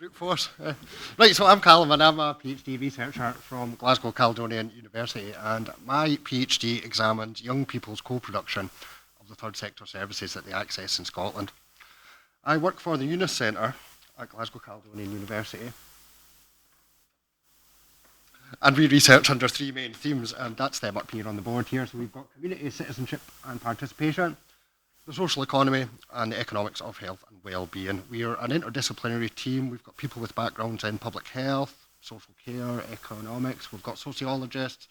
Brute force. Right, so I'm Callum and I'm a PhD researcher from Glasgow Caledonian University, and my PhD examined young people's co-production of the third sector services that they access in Scotland. I work for the Eunice Centre at Glasgow Caledonian University, and we research under three main themes, and that's them up here on the board here. So we've got community, citizenship and participation, the social economy and the economics of health and well-being. We are an interdisciplinary team. We've got people with backgrounds in public health, social care, economics. We've got sociologists,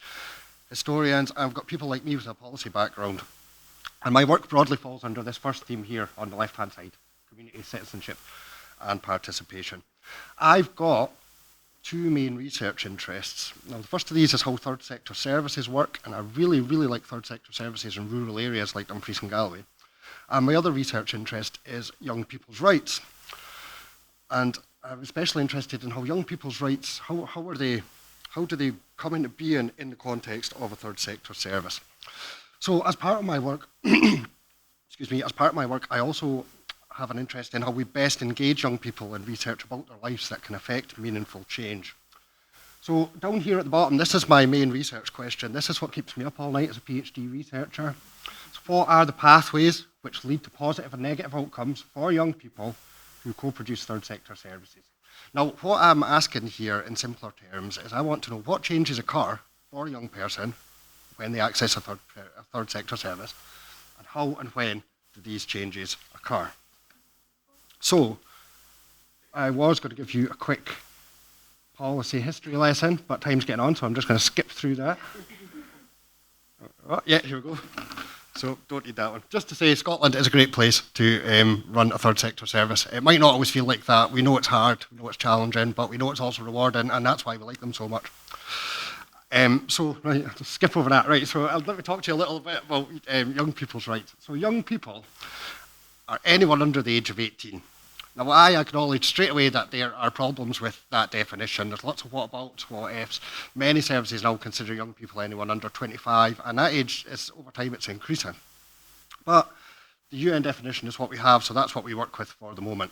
historians, and we've got people like me with a policy background. And my work broadly falls under this first theme here on the left-hand side, community, citizenship and participation. I've got two main research interests. Now, the first of these is how third sector services work, and I really like third sector services in rural areas like Dumfries and Galway. And my other research interest is young people's rights. And I'm especially interested in how young people's rights, how do they come into being in the context of a third sector service? So as part of my work, I also have an interest in how we best engage young people in research about their lives that can affect meaningful change. So down here at the bottom, this is my main research question. This is what keeps me up all night as a PhD researcher. So what are the pathways which lead to positive and negative outcomes for young people who co-produce third sector services? Now, what I'm asking here in simpler terms is I want to know what changes occur for a young person when they access a third sector service, and how and when do these changes occur? So, I was going to give you a quick policy history lesson, but time's getting on, so I'm just going to skip through that. Oh, yeah, here we go. So don't need that one. Just to say, Scotland is a great place to run a third sector service. It might not always feel like that. We know it's hard, we know it's challenging, but we know it's also rewarding, and that's why we like them so much. Right, I'll just skip over that. Right, so let me talk to you a little bit about young people's rights. So young people are anyone under the age of 18. Now, I acknowledge straight away that there are problems with that definition. There's lots of what abouts, what ifs. Many services now consider young people anyone under 25, and that age is, over time, it's increasing. But the UN definition is what we have, so that's what we work with for the moment.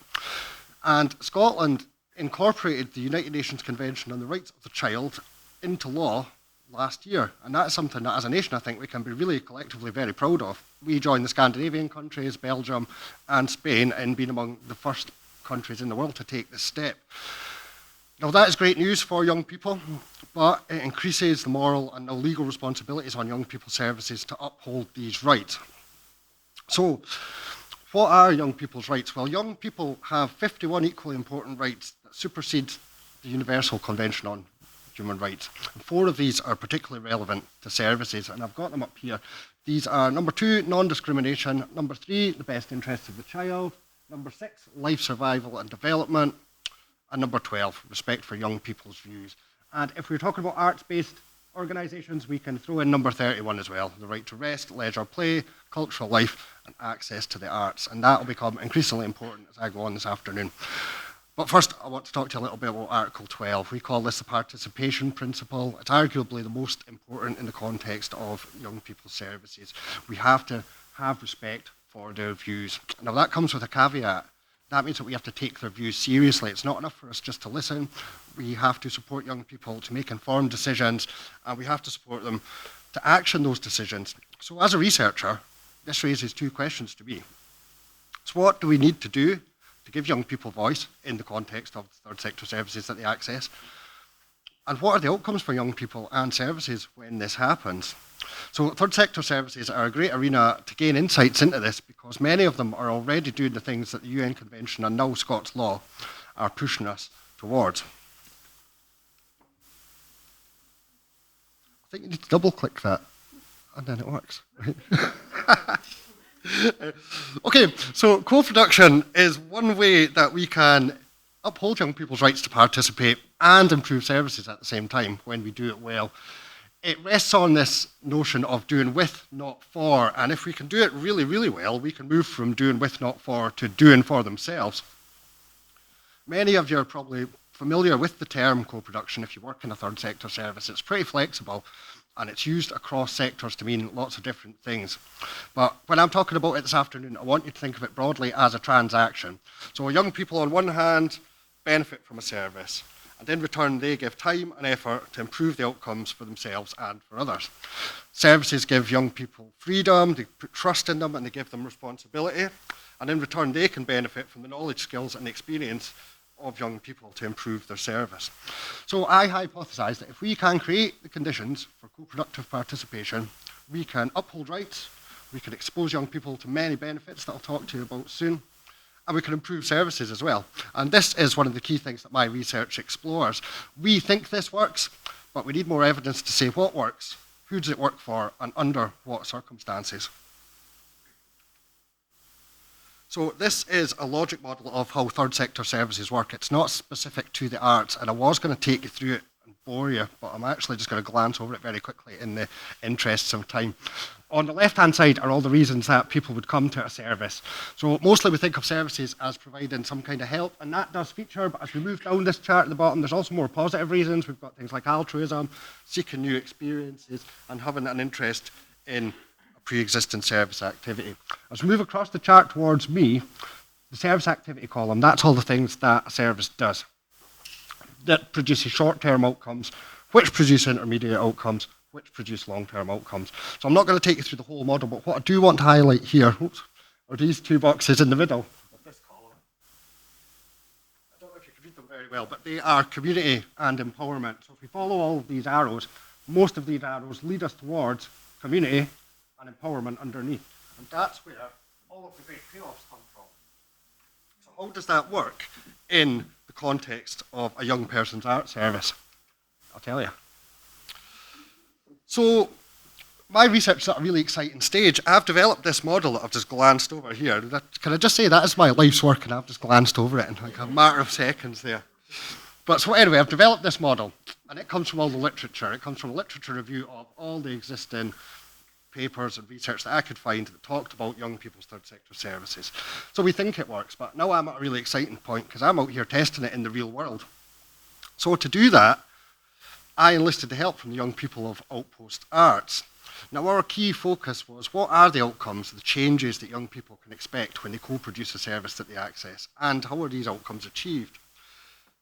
And Scotland incorporated the United Nations Convention on the Rights of the Child into law last year, and that is something that, as a nation, I think we can be really collectively very proud of. We joined the Scandinavian countries, Belgium and Spain, in being among the first countries in the world to take this step. Now, that is great news for young people, but it increases the moral and the legal responsibilities on young people's services to uphold these rights. So, what are young people's rights? Well, young people have 51 equally important rights that supersede the Universal Convention on Human Rights. And 4 of these are particularly relevant to services, and I've got them up here. These are number 2, non-discrimination, number 3, the best interests of the child, number 6, life survival and development, and number 12, respect for young people's views. And if we're talking about arts-based organisations, we can throw in number 31 as well, the right to rest, leisure, play, cultural life, and access to the arts. And that will become increasingly important as I go on this afternoon. But first, I want to talk to you a little bit about Article 12. We call this the participation principle. It's arguably the most important in the context of young people's services. We have to have respect for their views. Now, that comes with a caveat. That means that we have to take their views seriously. It's not enough for us just to listen. We have to support young people to make informed decisions, and we have to support them to action those decisions. So as a researcher, this raises 2 questions to me. So what do we need to do to give young people voice in the context of the third sector services that they access? And what are the outcomes for young people and services when this happens? So third sector services are a great arena to gain insights into this, because many of them are already doing the things that the UN Convention and now Scots law are pushing us towards. I think you need to double click that, and then it works. Okay, so co-production is one way that we can uphold young people's rights to participate and improve services at the same time when we do it well. It rests on this notion of doing with, not for, and if we can do it really well, we can move from doing with, not for, to doing for themselves. Many of you are probably familiar with the term co-production if you work in a third sector service. It's pretty flexible, and it's used across sectors to mean lots of different things. But when I'm talking about it this afternoon, I want you to think of it broadly as a transaction. So young people on one hand benefit from a service, and in return they give time and effort to improve the outcomes for themselves and for others. Services give young people freedom, they put trust in them, and they give them responsibility, and in return they can benefit from the knowledge, skills and experience of young people to improve their service. So I hypothesise that if we can create the conditions for co-productive participation, we can uphold rights, we can expose young people to many benefits that I'll talk to you about soon, and we can improve services as well. And this is one of the key things that my research explores. We think this works, but we need more evidence to say what works, who does it work for, and under what circumstances. So this is a logic model of how third sector services work. It's not specific to the arts, and I was going to take you through it and bore you, but I'm actually just going to glance over it very quickly in the interests of time. On the left-hand side are all the reasons that people would come to a service. So mostly we think of services as providing some kind of help, and that does feature, but as we move down this chart at the bottom, there's also more positive reasons. We've got things like altruism, seeking new experiences, and having an interest in pre-existing service activity. As we move across the chart towards me, the service activity column, that's all the things that a service does. That produces short-term outcomes, which produce intermediate outcomes, which produce long-term outcomes. So I'm not going to take you through the whole model, but what I do want to highlight here are these two boxes in the middle of this column. I don't know if you can read them very well, but they are community and empowerment. So if we follow all of these arrows, most of these arrows lead us towards community and empowerment underneath. And that's where all of the great payoffs come from. So how does that work in the context of a young person's art service? I'll tell you. So my research is at a really exciting stage. I've developed this model that I've just glanced over here. Can I just say that is my life's work, and I've just glanced over it in like a matter of seconds there. But so anyway, I've developed this model, and it comes from all the literature. It comes from a literature review of all the existing papers and research that I could find that talked about young people's third sector services. So we think it works, but now I'm at a really exciting point because I'm out here testing it in the real world. So to do that, I enlisted the help from the young people of OutPost Arts. Now our key focus was what are the outcomes, the changes that young people can expect when they co-produce a service that they access, and how are these outcomes achieved?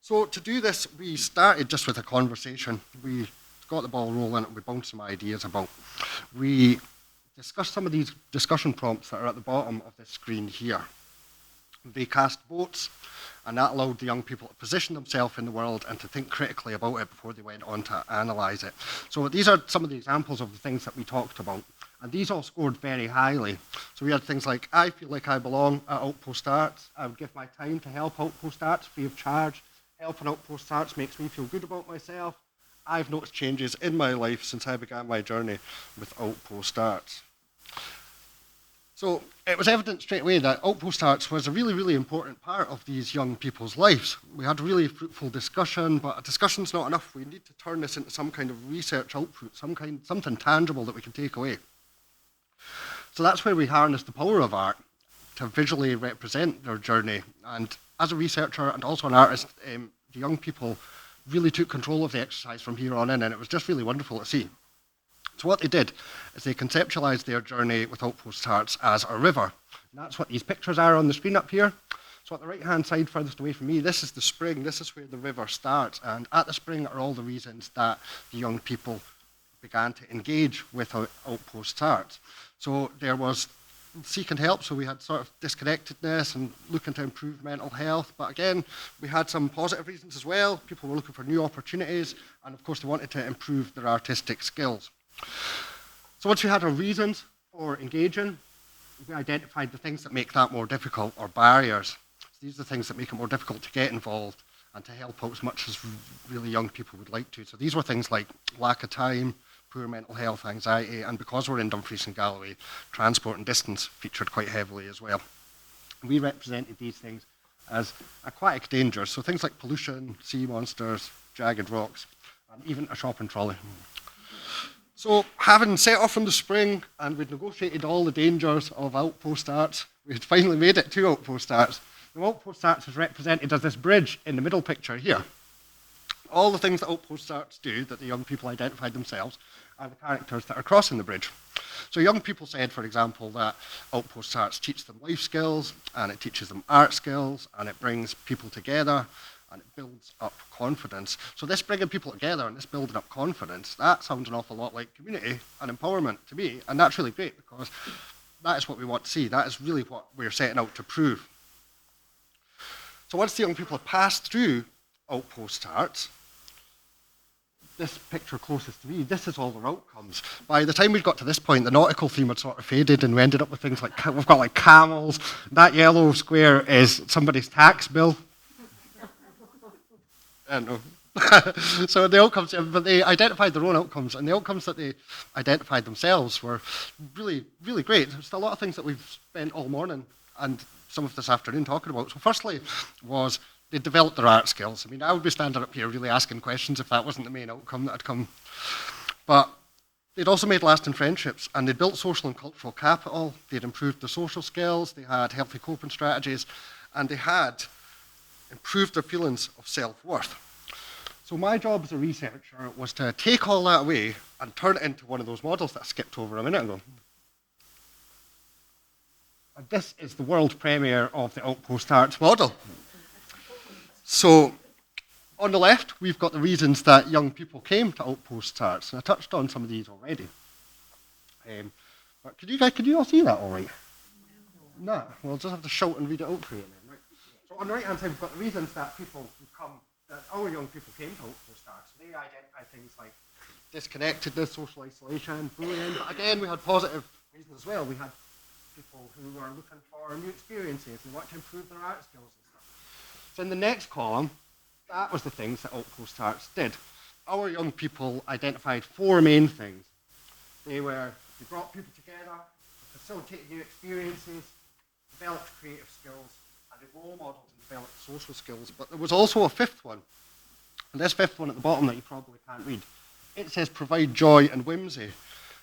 So to do this, we started just with a conversation. We got the ball rolling and we bounced some ideas about. We discussed some of these discussion prompts that are at the bottom of this screen here. They cast votes, and that allowed the young people to position themselves in the world and to think critically about it before they went on to analyse it. So these are some of the examples of the things that we talked about, and these all scored very highly. So we had things like, I feel like I belong at OutPost Arts. I would give my time to help OutPost Arts free of charge. Helping OutPost Arts makes me feel good about myself. I've noticed changes in my life since I began my journey with OutPost Arts. So it was evident straight away that OutPost Arts was a really, really important part of these young people's lives. We had a really fruitful discussion, but a discussion's not enough. We need to turn this into some kind of research output, something tangible that we can take away. So that's where we harness the power of art to visually represent their journey. And as a researcher and also an artist, the young people really took control of the exercise from here on in, and it was just really wonderful to see. So what they did is they conceptualized their journey with OutPost Arts as a river. And that's what these pictures are on the screen up here. So at the right-hand side, furthest away from me, this is the spring. This is where the river starts. And at the spring are all the reasons that the young people began to engage with OutPost Arts. So there was seeking help, so we had sort of disconnectedness and looking to improve mental health. But again, we had some positive reasons as well. People were looking for new opportunities, and of course they wanted to improve their artistic skills. So once we had our reasons for engaging, we identified the things that make that more difficult, or barriers. So these are the things that make it more difficult to get involved and to help out as much as really young people would like to. So these were things like lack of time, poor mental health, anxiety, and because we're in Dumfries and Galloway, transport and distance featured quite heavily as well. We represented these things as aquatic dangers, so things like pollution, sea monsters, jagged rocks, and even a shopping trolley. So having set off in the spring and we'd negotiated all the dangers of OutPost Arts, we had finally made it to OutPost Arts. The OutPost Arts is represented as this bridge in the middle picture here. All the things that OutPost Arts do, that the young people identified themselves, are the characters that are crossing the bridge. So young people said, for example, that OutPost Arts teach them life skills, and it teaches them art skills, and it brings people together, and it builds up confidence. So this bringing people together and this building up confidence, that sounds an awful lot like community and empowerment to me, and that's really great because that is what we want to see. That is really what we're setting out to prove. So once the young people have passed through OutPost Arts, this picture closest to me, this is all their outcomes. By the time we got to this point, the nautical theme had sort of faded and we ended up with things like, we've got like camels. That yellow square is somebody's tax bill. I don't know. So the outcomes, but they identified their own outcomes, and the outcomes that they identified themselves were really, really great. There's a lot of things that we've spent all morning and some of this afternoon talking about. So firstly was they developed their art skills. I mean, I would be standing up here really asking questions if that wasn't the main outcome that had come. But they'd also made lasting friendships, and they'd built social and cultural capital. They'd improved their social skills. They had healthy coping strategies, and they had improved their feelings of self-worth. So my job as a researcher was to take all that away and turn it into one of those models that I skipped over a minute ago. And this is the world premiere of the OutPost Arts model. So on the left, we've got the reasons that young people came to OutPost Arts, and I touched on some of these already. But could you all see that all right? No, we'll just have to shout and read it out for you then, right? So on the right-hand side, we've got the reasons that that our young people came to OutPost Arts. So they identify things like disconnectedness, social isolation, bullying, but again, we had positive reasons as well. We had people who were looking for new experiences and wanted to improve their art skills and stuff. So in the next column, that was the things that OutPost Arts did. Our young people identified four main things. They brought people together, facilitated new experiences, developed creative skills, and they role models and developed social skills. But there was also a fifth one. And this fifth one at the bottom that you probably can't read. It says provide joy and whimsy.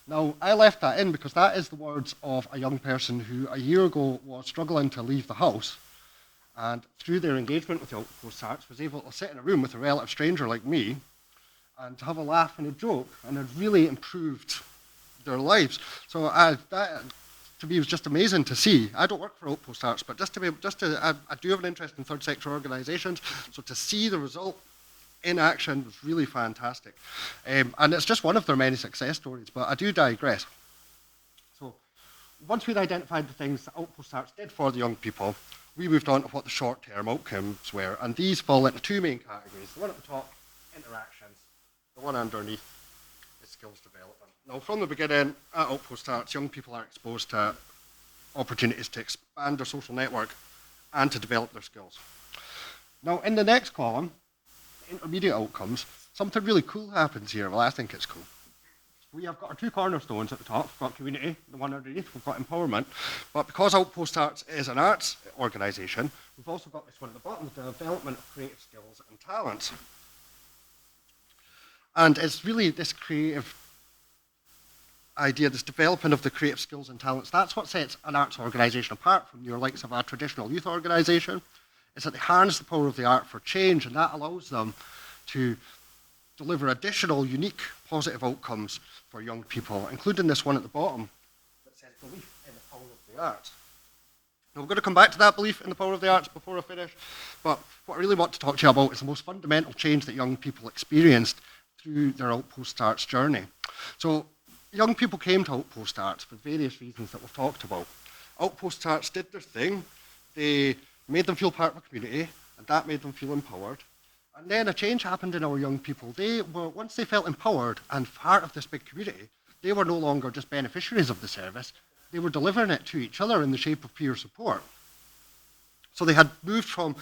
Now, I left that in because that is the words of a young person who a year ago was struggling to leave the house, and through their engagement with the OutPost Arts was able to sit in a room with a relative stranger like me and to have a laugh and a joke, and it really improved their lives. So that to me was just amazing to see. I don't work for OutPost Arts, but I do have an interest in third sector organisations, so to see the result in action was really fantastic. And it's just one of their many success stories, but I do digress. So once we'd identified the things that OutPost Arts did for the young people, we moved on to what the short-term outcomes were, and these fall into two main categories. The one at the top, interactions. The one underneath is skills development. Now, from the beginning, at OutPost Arts, young people are exposed to opportunities to expand their social network and to develop their skills. Now, in the next column, intermediate outcomes, something really cool happens here. Well, I think it's cool. We have got our two cornerstones at the top. We've got community, the one underneath, we've got empowerment. But because OutPost Arts is an arts organisation, we've also got this one at the bottom, the development of creative skills and talents. And it's really this creative idea, this development of the creative skills and talents, that's what sets an arts organisation apart from your likes of a traditional youth organisation, is that they harness the power of the art for change, and that allows them to deliver additional, unique, positive outcomes for young people, including this one at the bottom that says belief in the power of the arts. Now, we're going to come back to that belief in the power of the arts before I finish, but what I really want to talk to you about is the most fundamental change that young people experienced through their OutPost Arts journey. So, young people came to OutPost Arts for various reasons that we've talked about. OutPost Arts did their thing. They made them feel part of a community, and that made them feel empowered. And then a change happened in our young people. Once they felt empowered and part of this big community, they were no longer just beneficiaries of the service. They were delivering it to each other in the shape of peer support. So they had moved from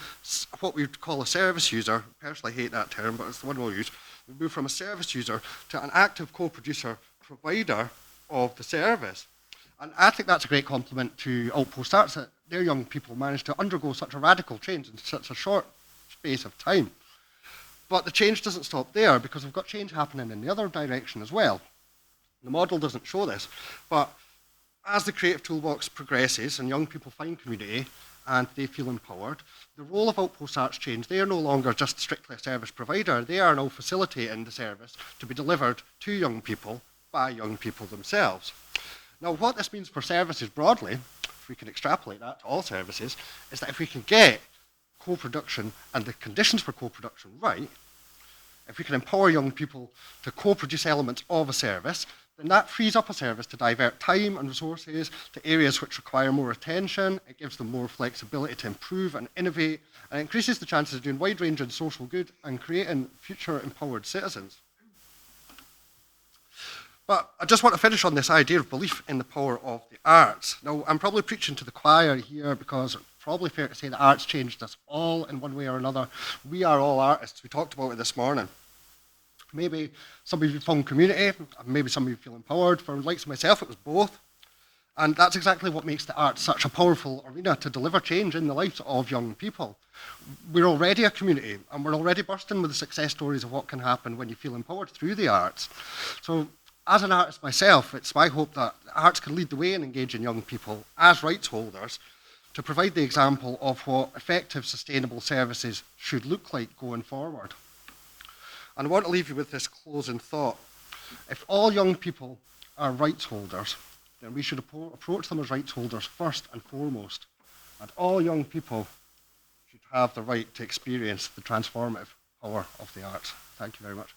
what we would call a service user, personally I hate that term, but it's the one we'll use. We moved from a service user to an active co-producer provider of the service. And I think that's a great compliment to OutPost Arts, that their young people managed to undergo such a radical change in such a short space of time. But the change doesn't stop there, because we've got change happening in the other direction as well. The model doesn't show this, but as the Creative Toolbox progresses and young people find community and they feel empowered, the role of OutPost Arts change. They are no longer just strictly a service provider. They are now facilitating the service to be delivered to young people by young people themselves. Now, what this means for services broadly, if we can extrapolate that to all services, is that if we can get co-production and the conditions for co-production right, if we can empower young people to co-produce elements of a service, then that frees up a service to divert time and resources to areas which require more attention. It gives them more flexibility to improve and innovate, and increases the chances of doing wide-ranging social good and creating future empowered citizens. But I just want to finish on this idea of belief in the power of the arts. Now, I'm probably preaching to the choir here because it's probably fair to say that arts changed us all in one way or another. We are all artists. We talked about it this morning. Maybe some of you found community, maybe some of you feel empowered. For likes of myself, it was both. And that's exactly what makes the arts such a powerful arena to deliver change in the lives of young people. We're already a community, and we're already bursting with the success stories of what can happen when you feel empowered through the arts. So, as an artist myself, it's my hope that the arts can lead the way in engaging young people as rights holders to provide the example of what effective, sustainable services should look like going forward. And I want to leave you with this closing thought. If all young people are rights holders, then we should approach them as rights holders first and foremost. And all young people should have the right to experience the transformative power of the arts. Thank you very much.